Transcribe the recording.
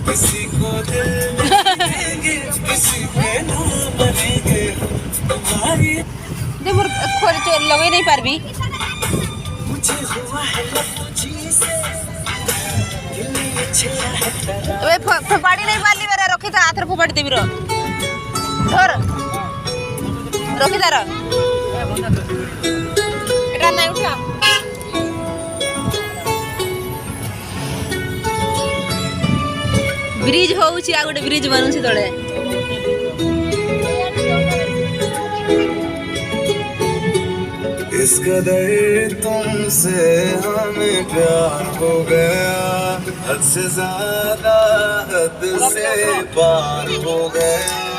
किसी को दिल देंगे किसी पे ना बनेंगे तुम्हारी दे मोर खोल चो लगे नहीं पारबी मुझे हुआ है लफजी से दिल में छेड़ा है तेरा ओए फपाड़ी नहीं पारली मेरा रखी था हाथ रे फपाड़ी देबी रो धर रखी दार एटा नहीं उठा ब्रिज होउची आ गोटे ब्रिज बनउची तळे इस कदर तुमसे हमें प्यार हो गया हद से ज्यादा हद से पार हो गया